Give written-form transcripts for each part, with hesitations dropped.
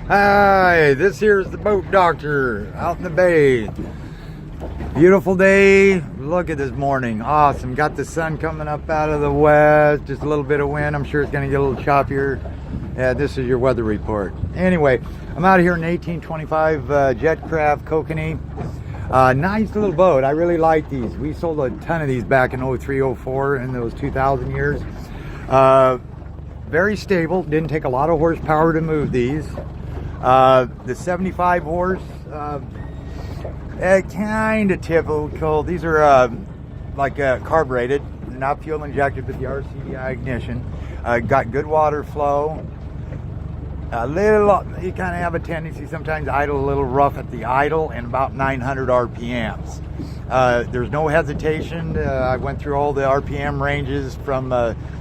Hi, this here's the boat doctor out in the bay. Beautiful day. Look at this morning. Awesome. Got the sun coming up out of the west. Just a little bit of wind. I'm sure it's going to get a little choppier. Yeah, this is your weather report. Anyway, I'm out here in 1825 Jetcraft Kokanee. Nice little boat. I really like these. We sold a ton of these back in 03, 04 in those 2000 years. Very stable. Didn't take a lot of horsepower to move these. The 75 horse, kind of typical. These are carbureted, not fuel injected, but the RCDI ignition. Got good water flow. You kind of have a tendency sometimes to idle a little rough at the idle, and about 900 RPMs. There's no hesitation. I went through all the RPM ranges from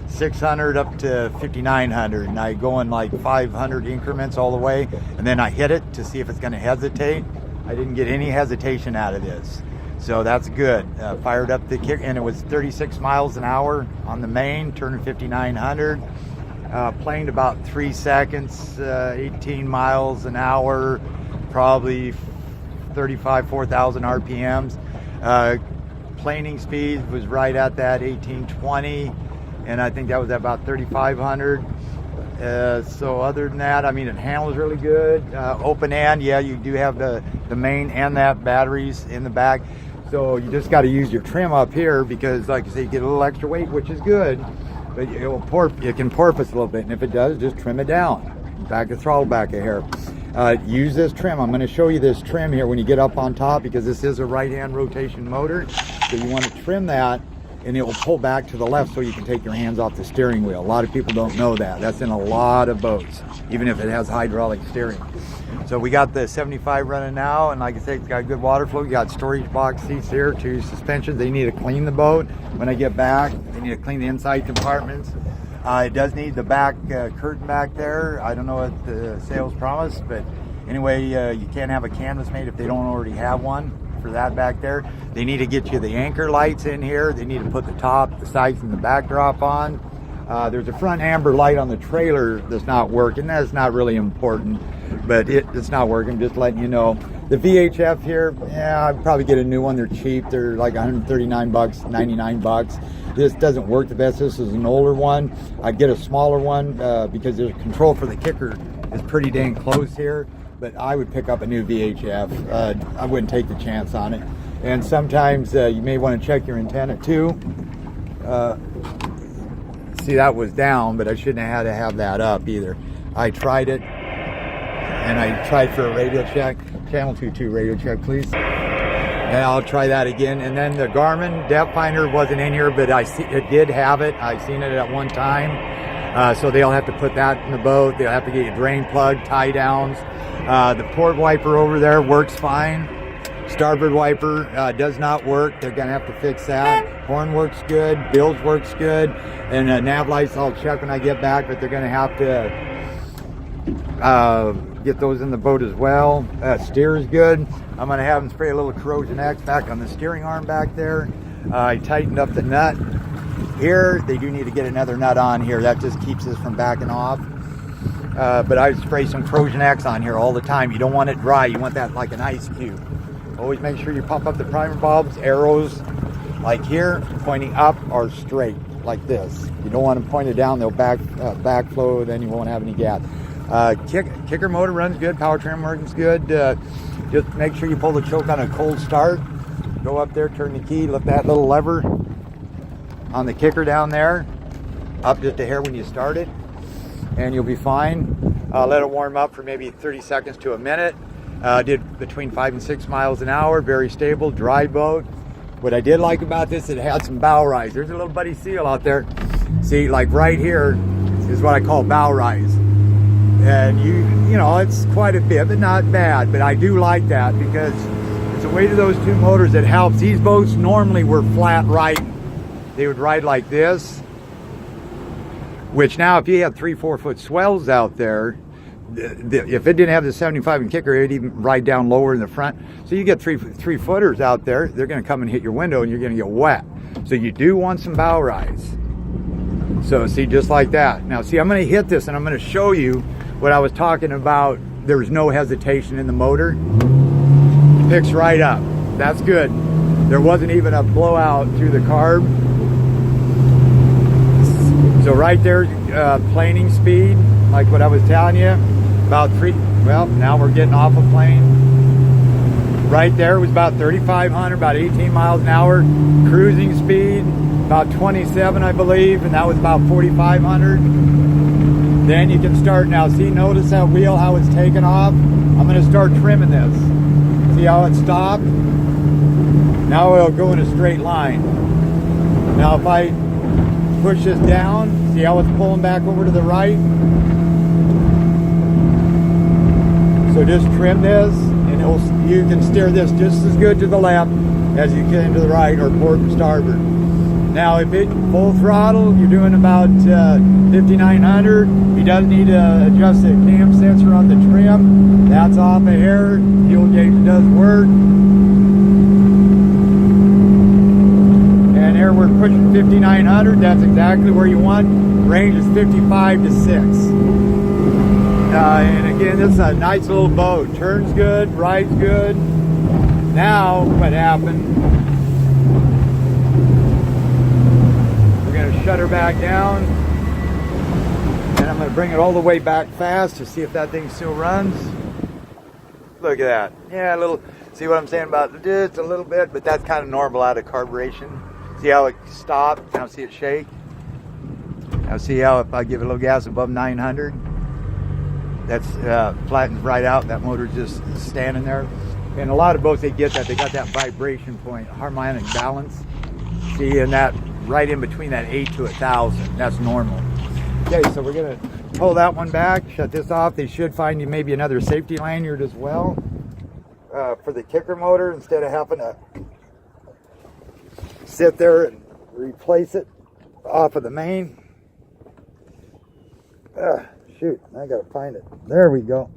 600 up to 5900, and I go in like 500 increments all the way, and then I hit it to see if it's going to hesitate. I didn't get any hesitation out of this, so that's good. Fired up the kick, and it was 36 miles an hour on the main, turning 5900. Planed about 3 seconds, 18 miles an hour, probably 4,000 RPMs. Planing speed was right at that 1820, and I think that was about 3,500. So other than that, I mean, it handles really good. Open end, yeah, you do have the main and that batteries in the back. So you just got to use your trim up here because, like I say, you get a little extra weight, which is good. But it can porpoise a little bit, and if it does, just trim it down. Back the throttle back a hair. Use this trim. I'm going to show you this trim here when you get up on top, because this is a right-hand rotation motor. So you want to trim that, and it will pull back to the left so you can take your hands off the steering wheel. A lot of people don't know that. That's in a lot of boats, even if it has hydraulic steering. So we got the 75 running now, and like I say, it's got good water flow. You got storage box seats here, 2 suspensions. They need to clean the boat when I get back. They need to clean the inside compartments. It does need the back curtain back there. I don't know what the sales promise, but anyway, you can't have a canvas made if they don't already have one for that back there. They need to get you the anchor lights in here. They need to put the top, the sides, and the backdrop on. There's a front amber light on the trailer that's not working. That's not really important, but it's not working, just letting you know. The VHF here, yeah, I'd probably get a new one. They're cheap. They're like 139 bucks, 99 bucks. This doesn't work the best. This is an older one. I'd get a smaller one because the control for the kicker is pretty dang close here, but I would pick up a new VHF. I wouldn't take the chance on it. And sometimes you may want to check your antenna too. See, that was down, but I shouldn't have had to have that up either. I tried it, and I tried for a radio check. Channel 22 radio check, please. And I'll try that again. And then the Garmin depth finder wasn't in here, but it did have it. I seen it at one time. So they'll have to put that in the boat. They'll have to get your drain plug, tie downs. The port wiper over there works fine. Starboard wiper does not work. They're gonna have to fix that. Horn works good. Bilge works good. And nav lights I'll check when I get back, but they're gonna have to get those in the boat as well. Steer is good. I'm gonna have them spray a little corrosion X back on the steering arm back there. I tightened up the nut here. They do need to get another nut on here. That just keeps this from backing off. But I spray some corrosion X on here all the time. You don't want it dry. You want that like an ice cube. Always make sure you pump up the primer bulbs. Arrows like here pointing up are straight like this. You don't want them pointed down. They'll backflow. Then you won't have any gas. Kicker motor runs good. Power trim runs good. Just make sure you pull the choke on a cold start. Go up there, turn the key, lift that little lever on the kicker down there, up just a hair when you start it, and you'll be fine. Let it warm up for maybe 30 seconds to a minute. Did between 5 and 6 miles an hour. Very stable, dry boat. What I did like about this, it had some bow rise. There's a little buddy seal out there. See, like right here is what I call bow rise. And you know, it's quite a bit, but not bad. But I do like that because it's the weight of those two motors that helps. These boats normally were flat right. They would ride like this, which now if you have 3-4 foot swells out there, if it didn't have the 75 and kicker, it'd even ride down lower in the front. So you get three footers out there, they're going to come and hit your window and you're going to get wet. So you do want some bow rise. So see, just like that. Now see, I'm going to hit this and I'm going to show you what I was talking about there's no hesitation in the motor. Picks right up. That's good. There wasn't even a blowout through the carb. So right there, planing speed, like what I was telling you, about now we're getting off a plane. Right there was about 3,500, about 18 miles an hour. Cruising speed, about 27, I believe, and that was about 4,500. Then you can start, now see, notice that wheel, how it's taken off? I'm gonna start trimming this. See how it stopped? Now it'll go in a straight line. Now if I push this down, see how it's pulling back over to the right? So just trim this, and you can steer this just as good to the left as you can to the right, or port and starboard. Now if it full throttle, you're doing about 5,900. He does need to adjust the cam sensor on the trim. That's off a hair. Fuel gauge does work. And there we're pushing 5,900. That's exactly where you want. Range is 55 to 6. And again, this is a nice little boat. Turns good, rides good. Now what happened? Shut her back down, and I'm going to bring it all the way back fast to see if that thing still runs. Look at that. Yeah, a little, see what I'm saying about just a little bit, but that's kind of normal out of carburation. See how it stopped? Now see it shake? Now see how if I give it a little gas above 900, that's flattens right out. That motor's just standing there. And a lot of boats, they get that. They got that vibration point, harmonic balance. See, and that right in between that 8 to 1,000. That's normal. Okay, so we're gonna pull that one back, shut this off. They should find you maybe another safety lanyard as well for the kicker motor, instead of having to sit there and replace it off of the main. Shoot, I gotta find it. There we go.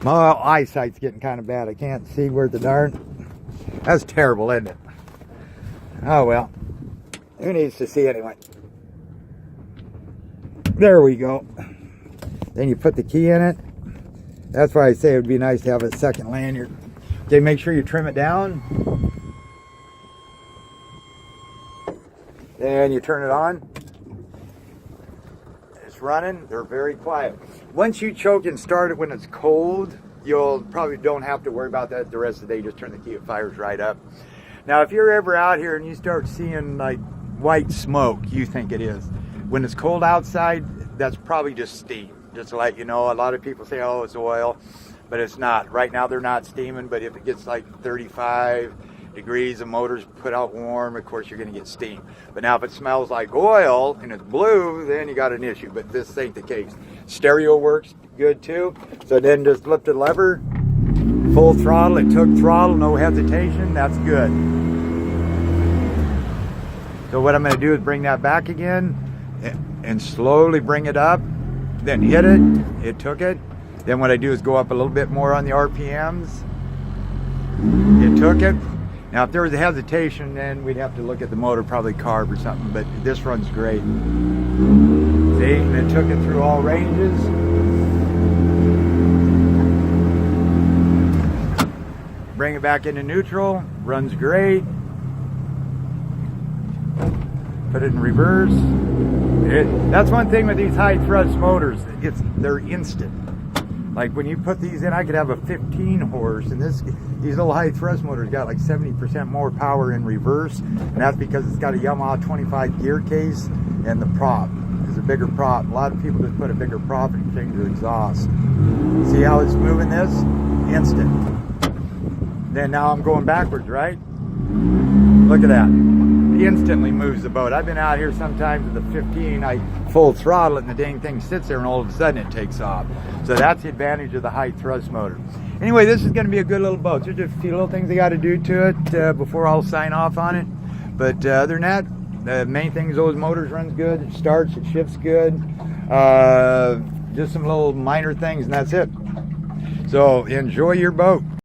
My eyesight's getting kind of bad. I can't see where the darn. That's terrible, isn't it? Oh well. Who needs to see anyway? There we go. Then you put the key in it. That's why I say it would be nice to have a second lanyard. Okay, make sure you trim it down. Then you turn it on. It's running. They're very quiet. Once you choke and start it when it's cold, you'll probably don't have to worry about that the rest of the day. Just turn the key, it fires right up. Now, if you're ever out here and you start seeing like white smoke, you think it is. When it's cold outside, that's probably just steam. Just to let you know, a lot of people say, oh, it's oil, but it's not. Right now they're not steaming, but if it gets like 35 degrees, the motor's put out warm, of course you're gonna get steam. But now if it smells like oil and it's blue, then you got an issue, but this ain't the case. Stereo works good too. So then just lift the lever, full throttle, it took throttle, no hesitation, that's good. So what I'm going to do is bring that back again and slowly bring it up, then hit it, it took it. Then what I do is go up a little bit more on the RPMs, it took it. Now if there was a hesitation, then we'd have to look at the motor, probably carb or something, but this runs great. See, and it took it through all ranges. Bring it back into neutral, runs great. Put it in reverse. That's one thing with these high thrust motors, they're instant. Like when you put these in, I could have a 15 horse, and these little high thrust motors got like 70% more power in reverse, and that's because it's got a Yamaha 25 gear case, and the prop is a bigger prop. A lot of people just put a bigger prop and change the exhaust. See how it's moving this? Instant. Then now I'm going backwards, right? Look at that. Instantly moves the boat. I've been out here sometimes with the 15, I full throttle it and the dang thing sits there and all of a sudden it takes off. So that's the advantage of the high thrust motor. Anyway, this is going to be a good little boat. There's just a few little things I got to do to it before I'll sign off on it. But other than that, the main thing is those motors runs good. It starts, it shifts good. Just some little minor things and that's it. So enjoy your boat.